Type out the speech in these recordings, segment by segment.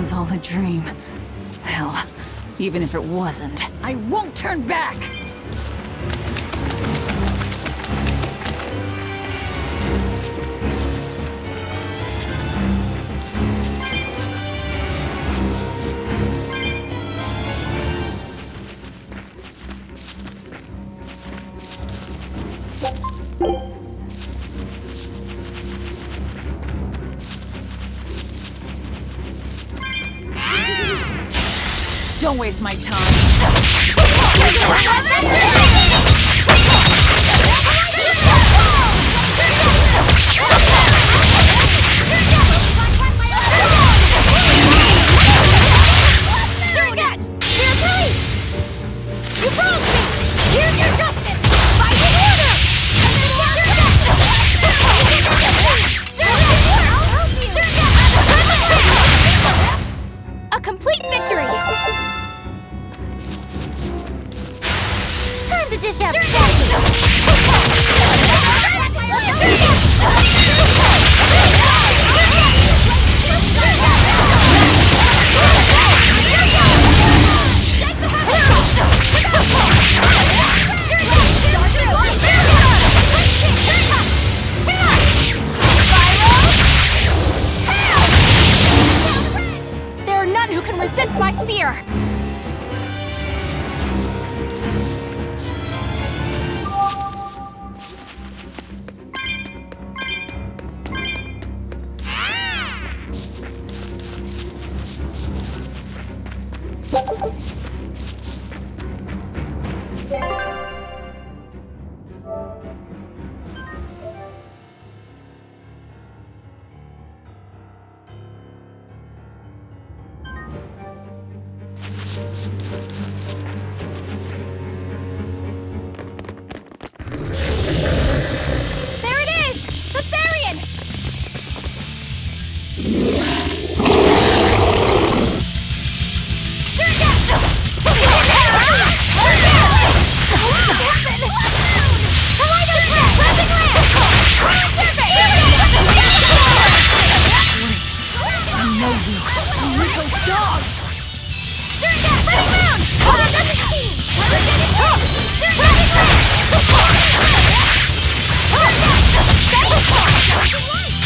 was all a dream. Hell, even if it wasn't, I won't turn back! Don't waste my time. A complete victory! Time to dish out There are none who can resist my spear! There it is! The Therian!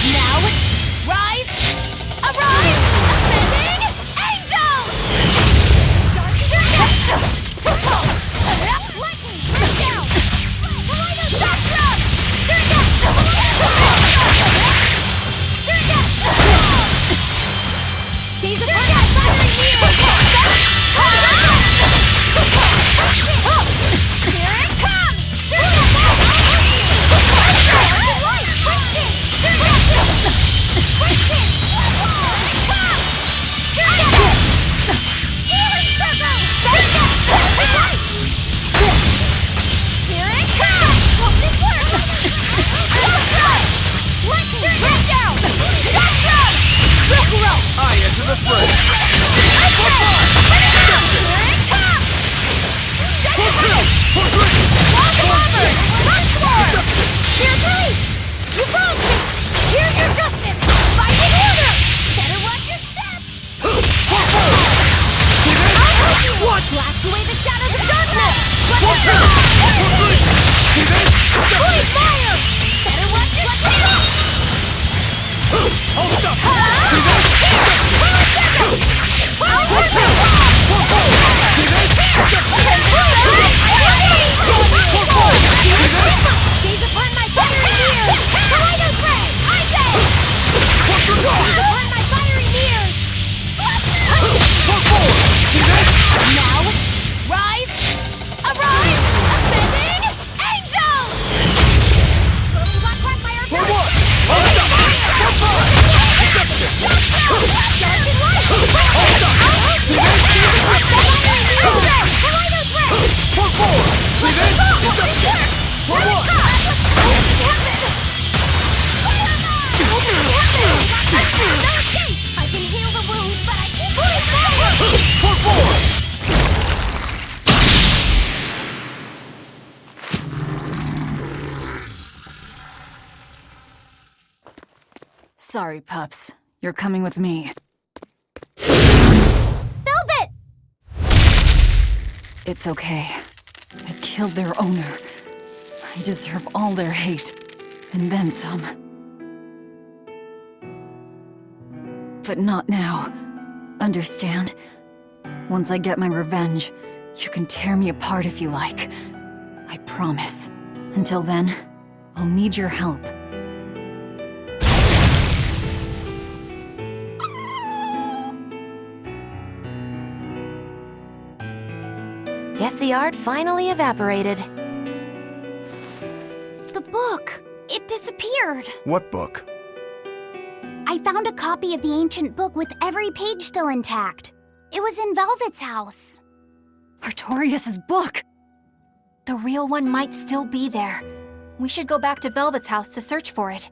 Now, rise! Arise! Ascending angels! Lightning! Bring down! Gaze upon my fiery wheel! Here it comes! I enter the fray! Here's your justice! Fighting order! Better watch your step! What? Blast away the shadows of darkness! Holy fire! Better watch your step! Hold up! Gaze upon my fiery mirrors! Kaleido Spray! I say! Gaze upon my fiery mirrors! Now, rise! Arise! Ascending angels! I can heal the wounds, but I can't Sorry, pups. You're coming with me. It's okay. I killed their owner. I deserve all their hate. And then some. But not now. Understand? Once I get my revenge, you can tear me apart if you like. I promise. Until then, I'll need your help. Guess the art finally evaporated. The book! It disappeared! What book? I found a copy of the ancient book with every page still intact. It was in Velvet's house. Artorias' book! The real one might still be there. We should go back to Velvet's house to search for it.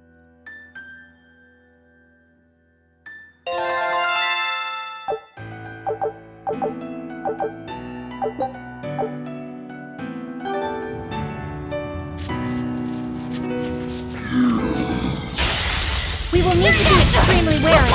We will need to be extremely wary.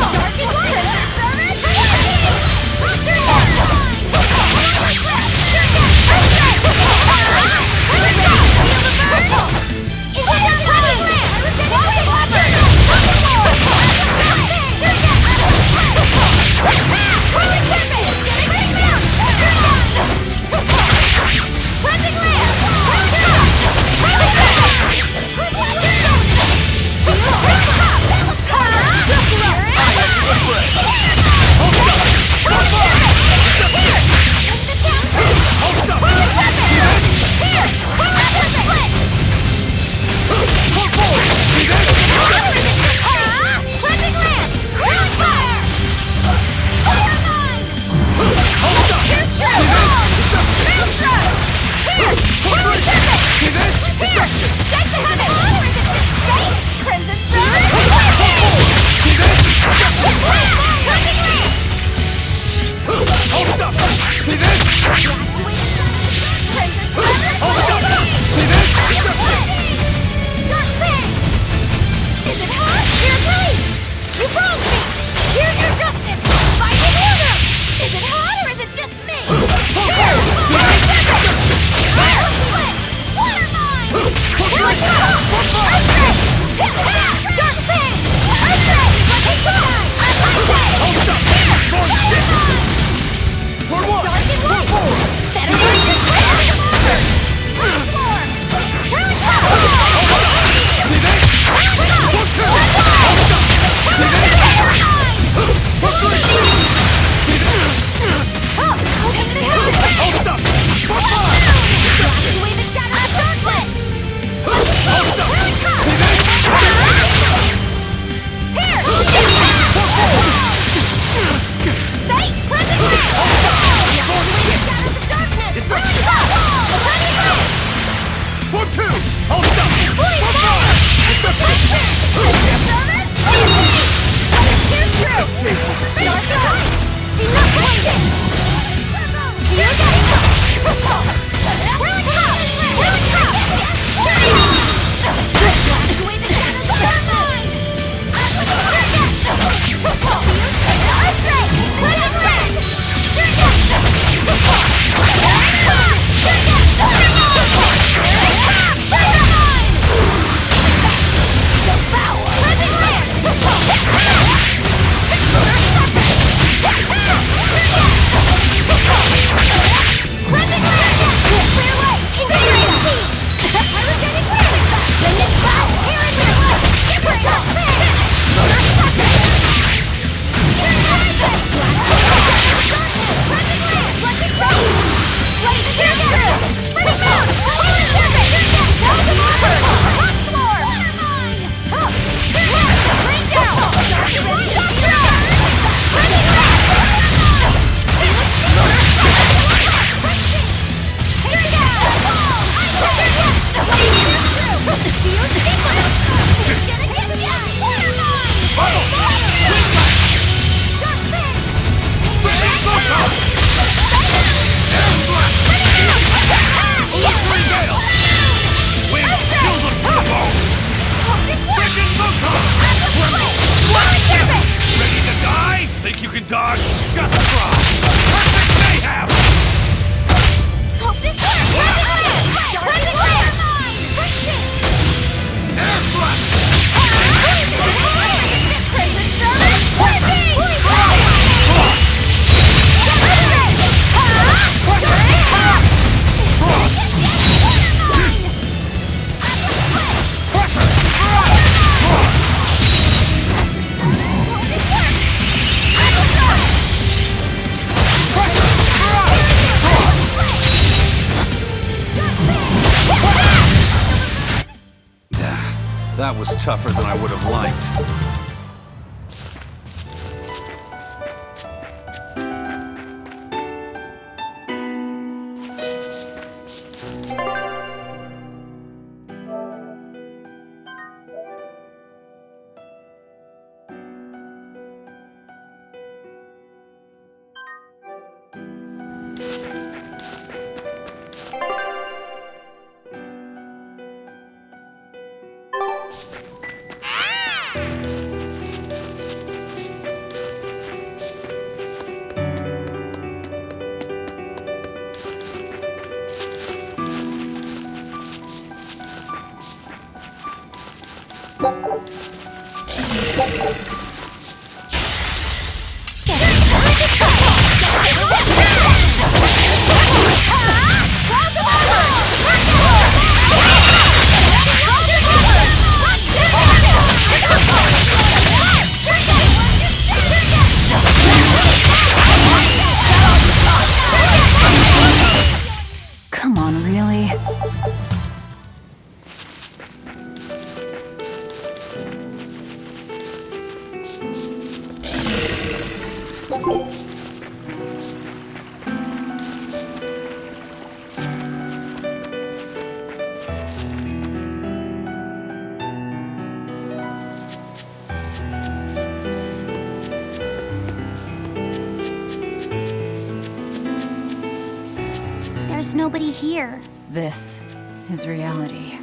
Dodge, just try! Perfect mayhem! was tougher than I would have liked. Come on, really? There's nobody here. This is reality.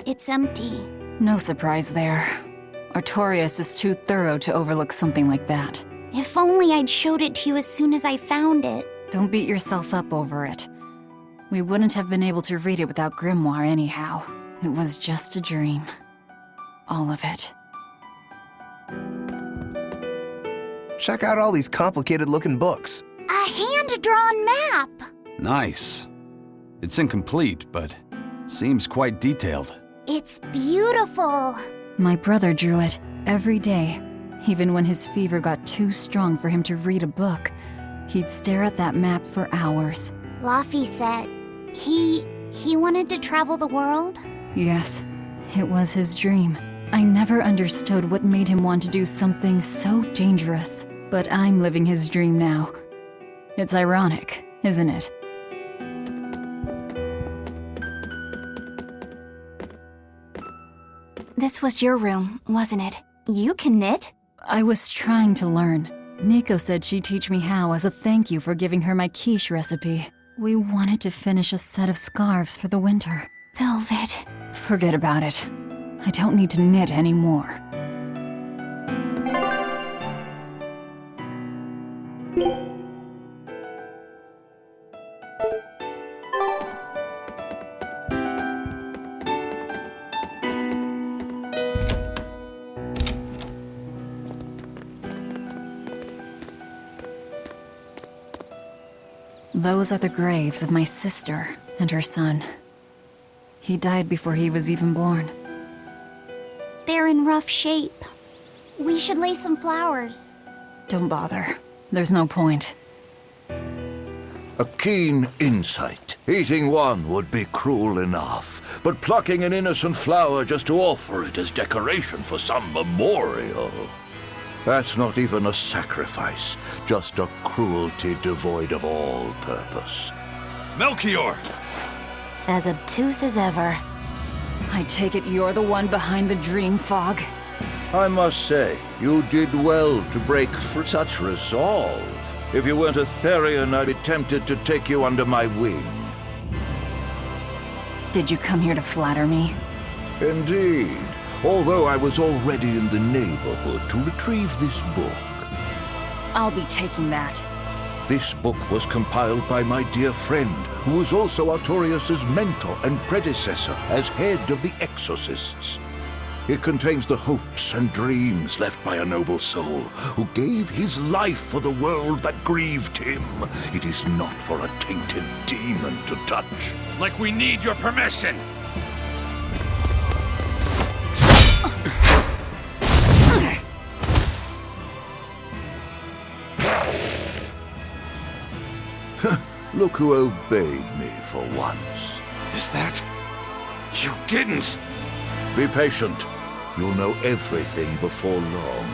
It's empty. No surprise there. Artorias is too thorough to overlook something like that. If only I'd showed it to you as soon as I found it. Don't beat yourself up over it. We wouldn't have been able to read it without Grimoire anyhow. It was just a dream. All of it. Check out all these complicated-looking books. A hand-drawn map! Nice. It's incomplete, but seems quite detailed. It's beautiful. My brother drew it every day. Even when his fever got too strong for him to read a book, he'd stare at that map for hours. Laffy said he wanted to travel the world. Yes, it was his dream. I never understood what made him want to do something so dangerous. But I'm living his dream now. It's ironic, isn't it? This was your room, wasn't it? You can knit? I was trying to learn. Nico said she'd teach me how as a thank you for giving her my quiche recipe. We wanted to finish a set of scarves for the winter. Velvet. Forget about it. I don't need to knit anymore. Those are the graves of my sister and her son. He died before he was even born. They're in rough shape. We should lay some flowers. Don't bother. There's no point. A keen insight. Eating one would be cruel enough, but plucking an innocent flower just to offer it as decoration for some memorial. That's not even a sacrifice, just a cruelty devoid of all purpose. Melchior! As obtuse as ever. I take it you're the one behind the dream fog? I must say, you did well to break for such resolve. If you weren't a Therian, I'd be tempted to take you under my wing. Did you come here to flatter me? Indeed. Although I was already in the neighborhood to retrieve this book. I'll be taking that. This book was compiled by my dear friend, who was also Artorius' mentor and predecessor as head of the Exorcists. It contains the hopes and dreams left by a noble soul who gave his life for the world that grieved him. It is not for a tainted demon to touch. Like we need your permission! Look who obeyed me for once. Is that... You didn't! Be patient. You'll know everything before long.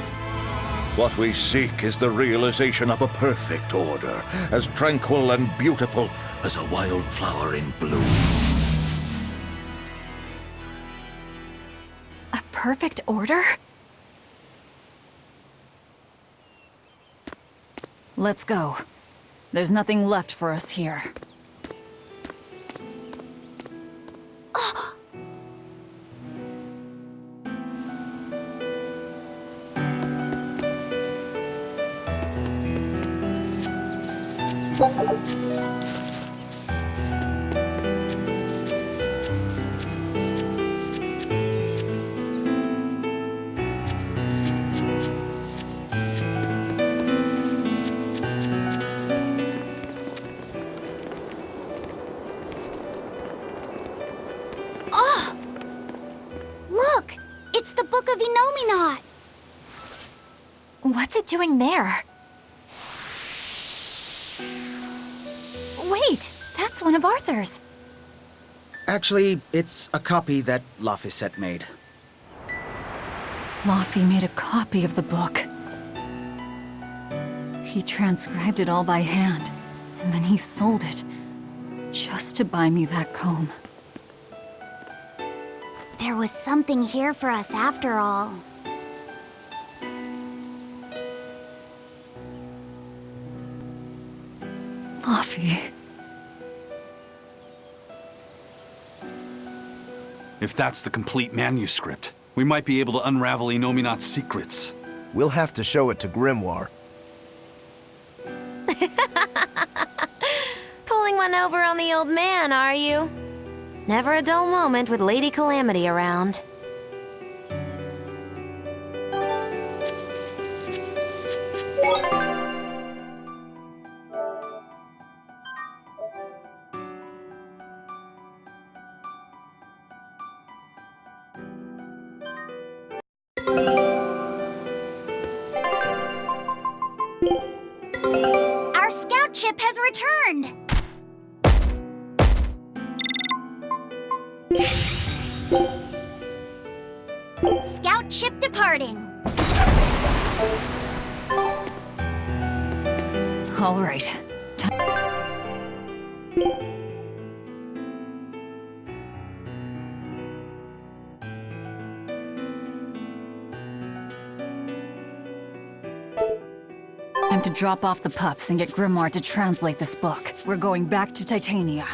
What we seek is the realization of a perfect order, as tranquil and beautiful as a wildflower in bloom. A perfect order? Let's go. There's nothing left for us here. Look! It's the Book of Enominat! What's it doing there? Wait, that's one of Arthur's. Actually, it's a copy that Laphicet made. Laffy made a copy of the book. He transcribed it all by hand, and then he sold it, just to buy me that comb. There was something here for us after all. Laffy. If that's the complete manuscript, we might be able to unravel Enominat's secrets. We'll have to show it to Grimoire. Pulling one over on the old man, are you? Never a dull moment with Lady Calamity around. Our scout ship has returned! Scout ship departing. All right. Time to drop off the pups and get Grimoire to translate this book. We're going back to Titania.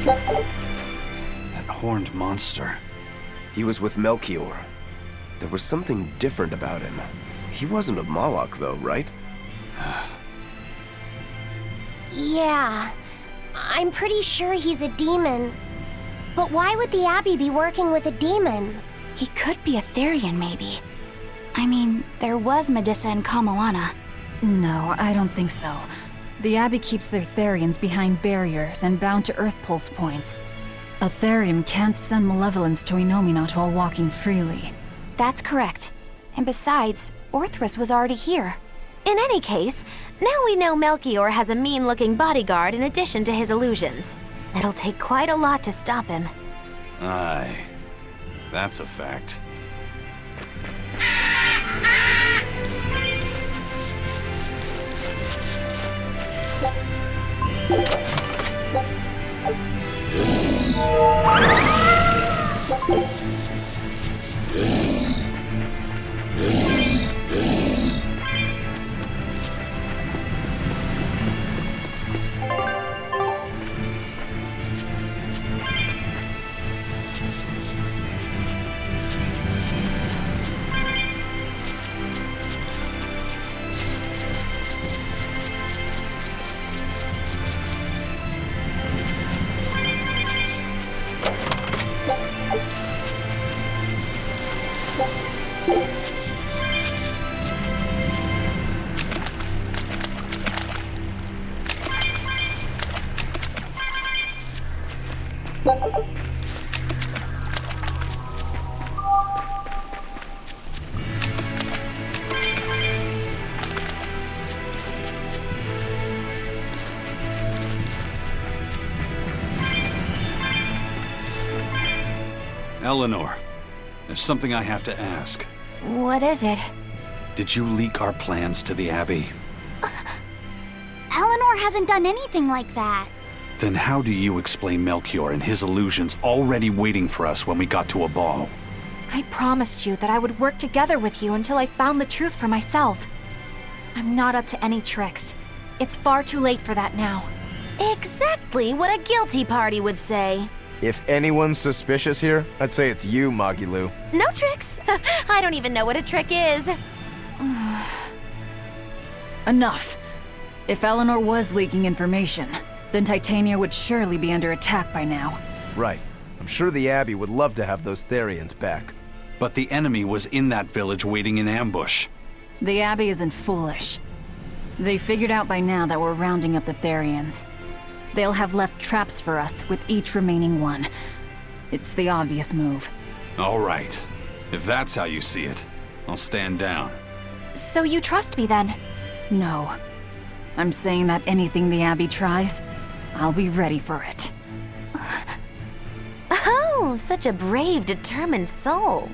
That horned monster. He was with Melchior. There was something different about him. He wasn't a Moloch, though, right? Yeah, I'm pretty sure he's a demon. But why would the Abbey be working with a demon? He could be a Therian, maybe. I mean, there was Medissa and Kamoana. No, I don't think so. The Abbey keeps their Therians behind barriers and bound to Earth Pulse points. A Therian can't send malevolence to Inominat while walking freely. That's correct. And besides, Orthrus was already here. In any case, now we know Melchior has a mean-looking bodyguard in addition to his illusions. It'll take quite a lot to stop him. Aye. That's a fact. Eleanor, there's something I have to ask. What is it? Did you leak our plans to the Abbey? Eleanor hasn't done anything like that. Then how do you explain Melchior and his illusions already waiting for us when we got to a ball? I promised you that I would work together with you until I found the truth for myself. I'm not up to any tricks. It's far too late for that now. Exactly what a guilty party would say. If anyone's suspicious here, I'd say it's you, Magilu. No tricks. I don't even know what a trick is. Enough. If Eleanor was leaking information, then Titania would surely be under attack by now. Right. I'm sure the Abbey would love to have those Therians back. But the enemy was in that village waiting in ambush. The Abbey isn't foolish. They figured out by now that we're rounding up the Therians. They'll have left traps for us with each remaining one. It's the obvious move. All right. If that's how you see it, I'll stand down. So you trust me then? No. I'm saying that anything the Abbey tries, I'll be ready for it. Oh, such a brave, determined soul.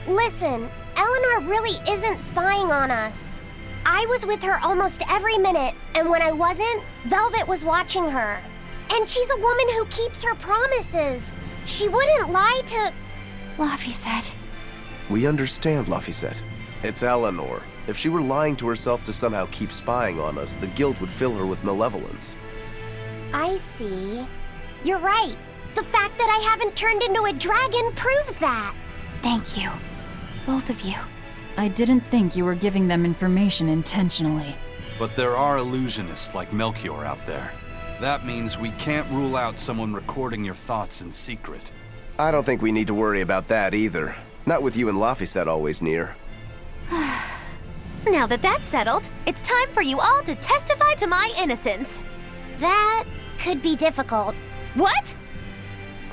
Listen, Eleanor really isn't spying on us. I was with her almost every minute, and when I wasn't, Velvet was watching her. And she's a woman who keeps her promises. She wouldn't lie to... Laphicet. We understand, Laphicet. It's Eleanor. If she were lying to herself to somehow keep spying on us, the guilt would fill her with malevolence. I see. You're right. The fact that I haven't turned into a dragon proves that. Thank you. Both of you. I didn't think you were giving them information intentionally. But there are illusionists like Melchior out there. That means we can't rule out someone recording your thoughts in secret. I don't think we need to worry about that either. Not with you and Laphicet always near. Now that that's settled, it's time for you all to testify to my innocence. That could be difficult. What?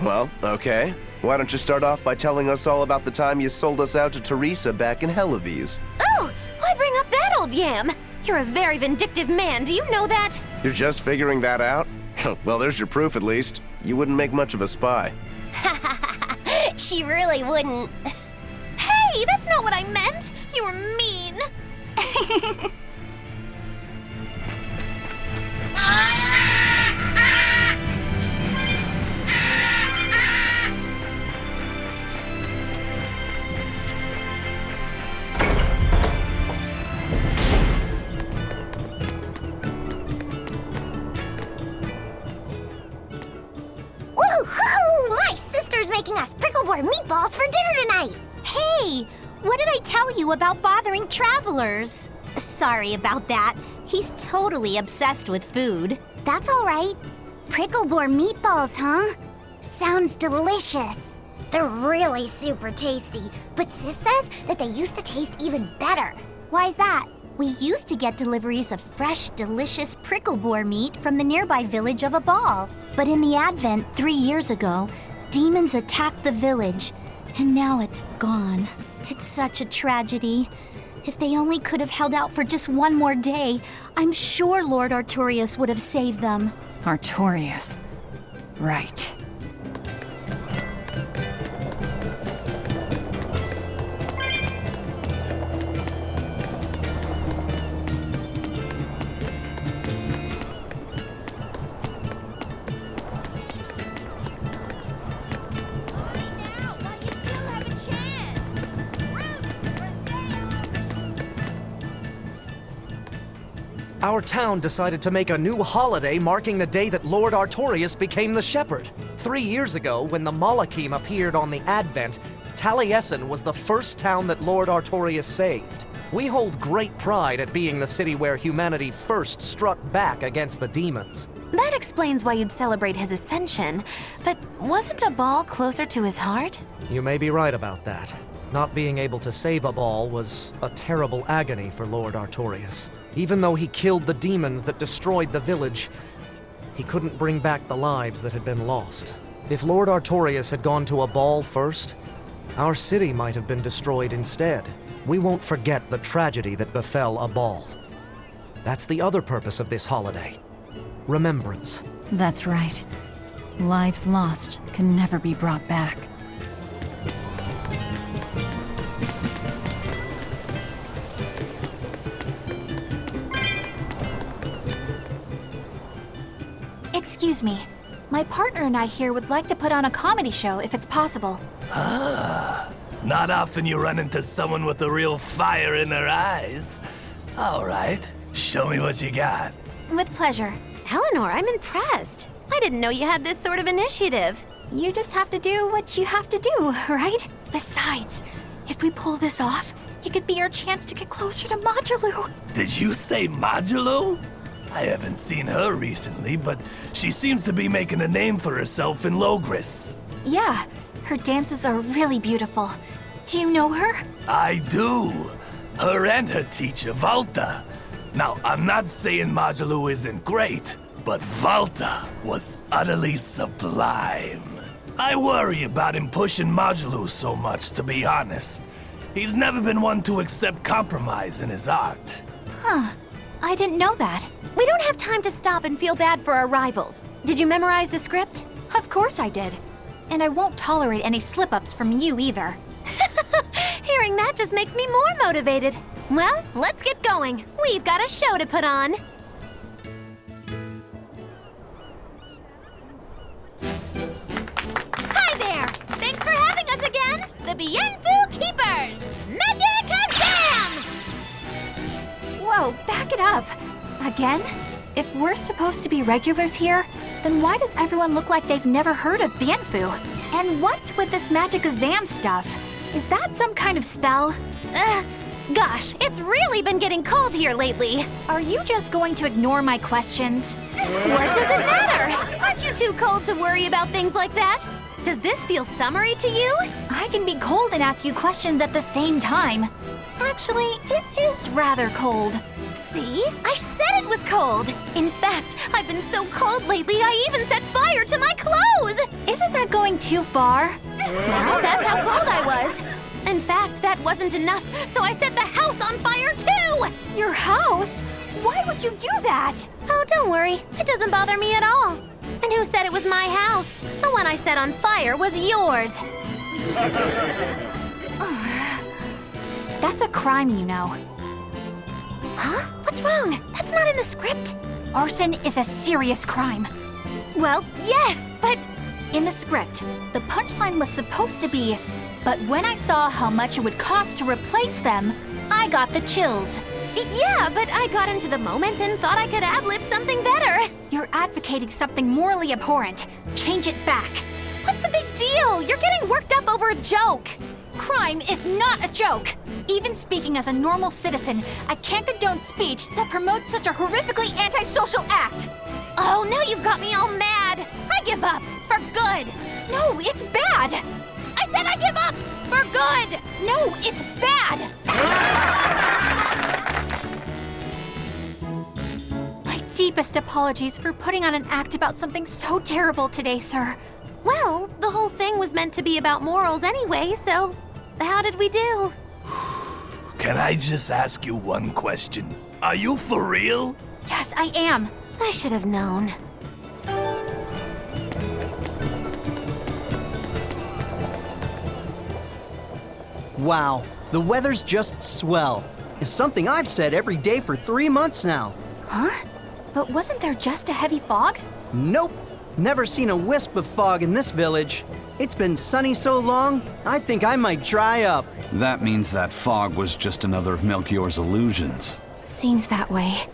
Well, okay. Why don't you start off by telling us all about the time you sold us out to Teresa back in Helives? Oh, why bring up that old yam? You're a very vindictive man, do you know that? You're just figuring that out? Well, there's your proof at least. You wouldn't make much of a spy. She really wouldn't. Hey, that's not what I meant! You were mean! Woo-hoo! My sister's making us prickleboard meatballs for dinner tonight! Hey, what did I tell you about bothering travelers? Sorry about that. He's totally obsessed with food. That's all right. Prickleboard meatballs, huh? Sounds delicious. They're really super tasty, but Sis says that they used to taste even better. Why's that? We used to get deliveries of fresh, delicious prickleboar meat from the nearby village of Abal. But in the Advent 3 years ago, demons attacked the village, and now it's gone. It's such a tragedy. If they only could have held out for just one more day, I'm sure Lord Artorius would have saved them. Artorius. Right. Our town decided to make a new holiday marking the day that Lord Artorias became the Shepherd. 3 years ago, when the Malachim appeared on the Advent, Taliesin was the first town that Lord Artorias saved. We hold great pride at being the city where humanity first struck back against the demons. That explains why you'd celebrate his ascension, but wasn't a ball closer to his heart? You may be right about that. Not being able to save a ball was a terrible agony for Lord Artorias. Even though he killed the demons that destroyed the village, he couldn't bring back the lives that had been lost. If Lord Artorias had gone to a ball first, our city might have been destroyed instead. We won't forget the tragedy that befell a ball. That's the other purpose of this holiday. Remembrance. That's right. Lives lost can never be brought back. Excuse me. My partner and I here would like to put on a comedy show if it's possible. Not often you run into someone with a real fire in their eyes. All right, show me what you got. With pleasure. Eleanor, I'm impressed. I didn't know you had this sort of initiative. You just have to do what you have to do, right? Besides, if we pull this off, it could be our chance to get closer to Modulu. Did you say Modulu? I haven't seen her recently, but she seems to be making a name for herself in Logris. Yeah, her dances are really beautiful. Do you know her? I do. Her and her teacher, Valta. Now, I'm not saying Modulu isn't great, but Valta was utterly sublime. I worry about him pushing Modulu so much, to be honest. He's never been one to accept compromise in his art. Huh. I didn't know that. We don't have time to stop and feel bad for our rivals. Did you memorize the script? Of course I did. And I won't tolerate any slip-ups from you either. Hearing that just makes me more motivated. Well, let's get going. We've got a show to put on. Hi there! Thanks for having us again, the Bienfu Keepers! Magic Azam! Whoa, back it up. Again? If we're supposed to be regulars here, then why does everyone look like they've never heard of Bienfu? And what's with this Magic Azam stuff? Is that some kind of spell? Gosh, it's really been getting cold here lately. Are you just going to ignore my questions? What does it matter? Aren't you too cold to worry about things like that? Does this feel summery to you? I can be cold and ask you questions at the same time. Actually, it is rather cold. See? I said it was cold. In fact, I've been so cold lately, I even set fire to my clothes. Isn't that going too far? Well, that's how cold I was. In fact, that wasn't enough, so I set the house on fire too! Your house? Why would you do that? Oh, don't worry. It doesn't bother me at all. And who said it was my house? The one I set on fire was yours. That's a crime, you know. Huh? What's wrong? That's not in the script. Arson is a serious crime. Well, yes, but... In the script, the punchline was supposed to be, but when I saw how much it would cost to replace them, I got the chills. Yeah, but I got into the moment and thought I could ad-lib something better. You're advocating something morally abhorrent. Change it back. What's the big deal? You're getting worked up over a joke. Crime is not a joke. Even speaking as a normal citizen, I can't condone speech that promotes such a horrifically antisocial act. Oh, now you've got me all mad. I give up. For good. No, it's bad. I said I give up. For good. No, it's bad. My deepest apologies for putting on an act about something so terrible today, sir. Well, the whole thing was meant to be about morals anyway, so how did we do? Can I just ask you one question? Are you for real? Yes, I am. I should have known. Wow, the weather's just swell. It's something I've said every day for 3 months now. Huh? But wasn't there just a heavy fog? Nope. Never seen a wisp of fog in this village. It's been sunny so long, I think I might dry up. That means that fog was just another of Melchior's illusions. Seems that way.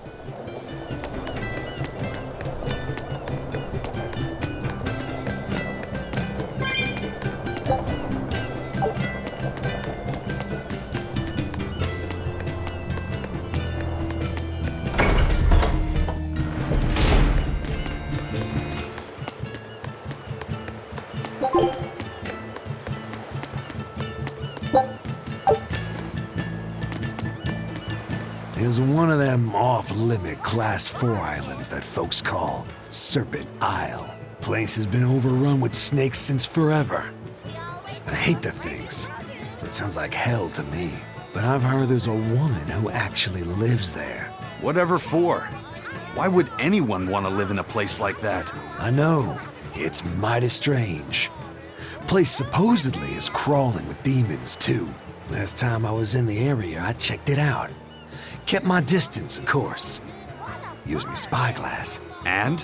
There's one of them off-limit Class 4 islands that folks call Serpent Isle. Place has been overrun with snakes since forever. I hate the things, so it sounds like hell to me. But I've heard there's a woman who actually lives there. Whatever for? Why would anyone want to live in a place like that? I know. It's mighty strange. Place supposedly is crawling with demons, too. Last time I was in the area, I checked it out. Kept my distance, of course. Used me spyglass. And?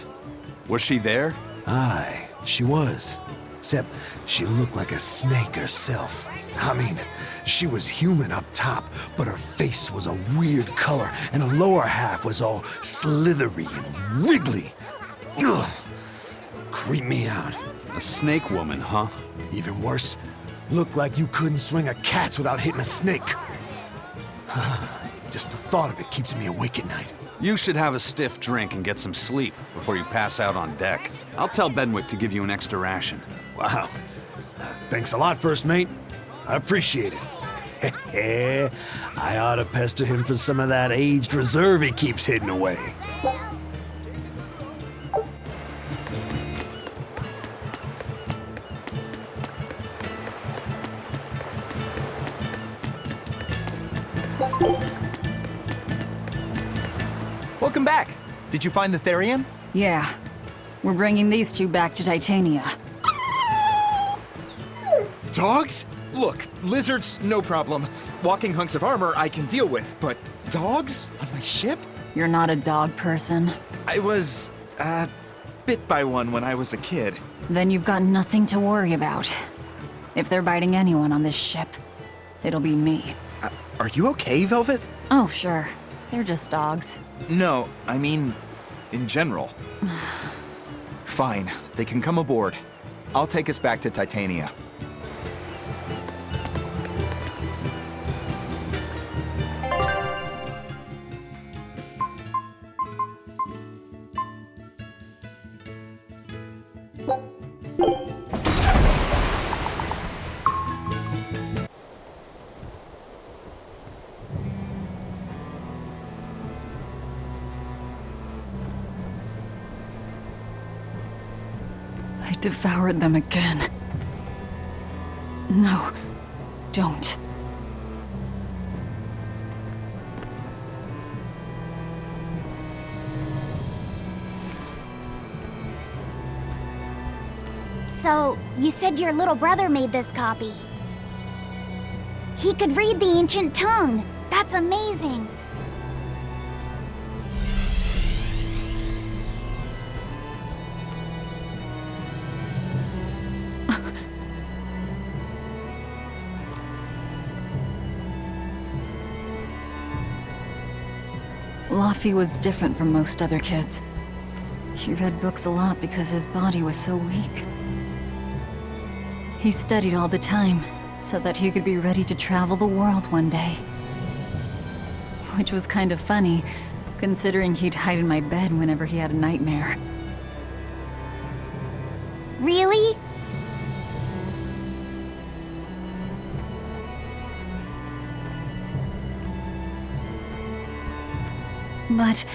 Was she there? Aye, she was. Except she looked like a snake herself. I mean, she was human up top, but her face was a weird color, and her lower half was all slithery and wiggly. Ugh. Creeped me out. A snake woman, huh? Even worse, looked like you couldn't swing a cat's without hitting a snake. Just the thought of it keeps me awake at night. You should have a stiff drink and get some sleep before you pass out on deck. I'll tell Benwick to give you an extra ration. Wow. Thanks a lot, First Mate. I appreciate it. I ought to pester him for some of that aged reserve he keeps hidden away. Welcome back. Did you find the Therian? Yeah. We're bringing these two back to Titania. Dogs? Look, lizards, no problem. Walking hunks of armor I can deal with, but dogs? On my ship? You're not a dog person. I was, bit by one when I was a kid. Then you've got nothing to worry about. If they're biting anyone on this ship, it'll be me. Are you okay, Velvet? Oh, sure. They're just dogs. No, I mean, in general. Fine, they can come aboard. I'll take us back to Titania. I devoured them again. No, don't. So, you said your little brother made this copy. He could read the ancient tongue. That's amazing. Laffy was different from most other kids. He read books a lot because his body was so weak. He studied all the time, so that he could be ready to travel the world one day. Which was kind of funny, considering he'd hide in my bed whenever he had a nightmare. Really? But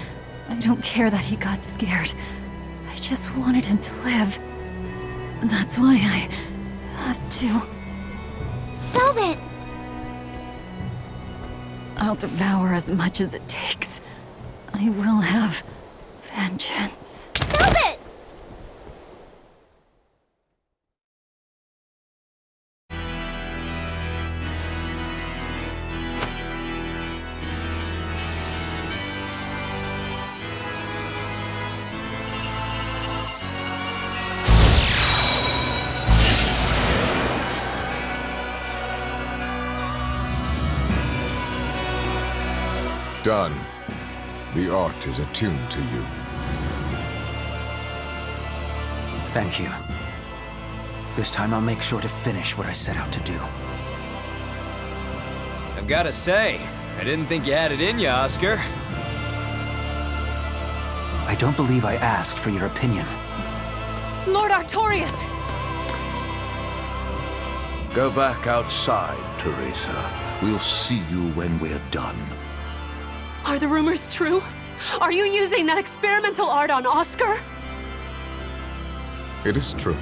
I don't care that he got scared. I just wanted him to live. That's why I have to. Velvet! I'll devour as much as it takes. I will have vengeance. Velvet! Done. The art is attuned to you. Thank you. This time I'll make sure to finish what I set out to do. I've gotta say, I didn't think you had it in you, Oscar. I don't believe I asked for your opinion. Lord Artorias! Go back outside, Teresa. We'll see you when we're done. Are the rumors true? Are you using that experimental art on Oscar? It is true.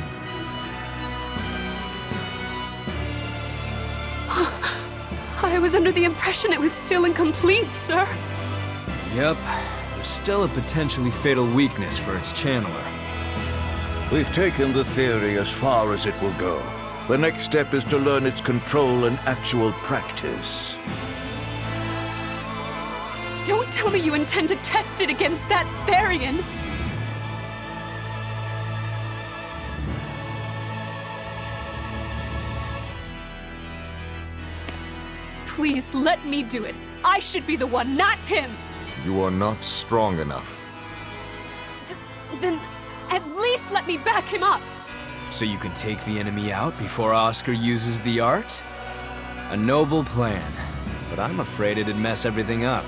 I was under the impression it was still incomplete, sir. Yep. There's still a potentially fatal weakness for its channeler. We've taken the theory as far as it will go. The next step is to learn its control and actual practice. Don't tell me you intend to test it against that Therian! Please let me do it. I should be the one, not him! You are not strong enough. Then at least let me back him up! So you can take the enemy out before Oscar uses the art? A noble plan, but I'm afraid it'd mess everything up.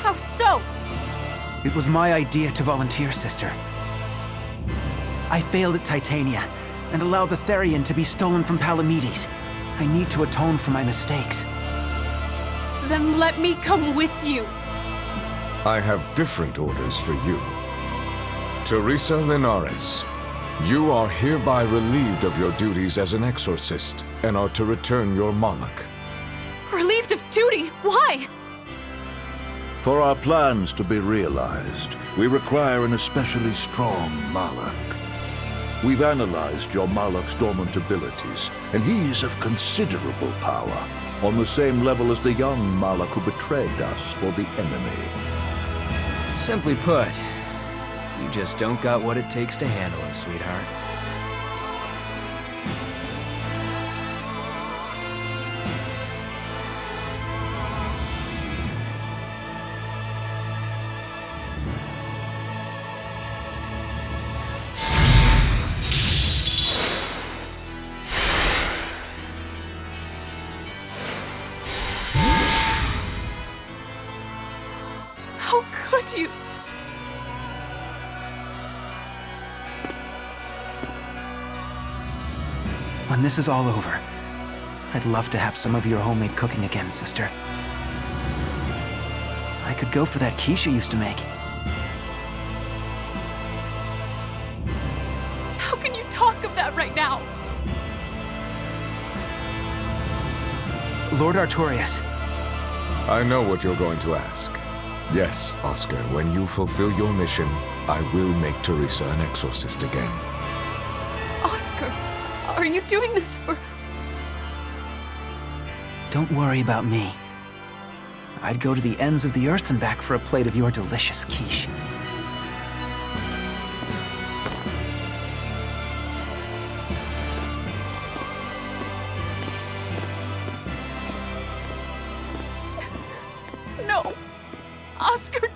How so? It was my idea to volunteer, sister. I failed at Titania and allowed the Therian to be stolen from Palamedes. I need to atone for my mistakes. Then let me come with you. I have different orders for you. Teresa Linares, you are hereby relieved of your duties as an exorcist and are to return your Moloch. Relieved of duty? Why? For our plans to be realized, we require an especially strong Moloch. We've analyzed your Moloch's dormant abilities, and he's of considerable power, on the same level as the young Moloch who betrayed us for the enemy. Simply put, you just don't got what it takes to handle him, sweetheart. How could you? When this is all over, I'd love to have some of your homemade cooking again, sister. I could go for that quiche you used to make. How can you talk of that right now? Lord Artorias. I know what you're going to ask. Yes, Oscar, when you fulfill your mission, I will make Teresa an exorcist again. Oscar, are you doing this for... Don't worry about me. I'd go to the ends of the earth and back for a plate of your delicious quiche. No! Oscar,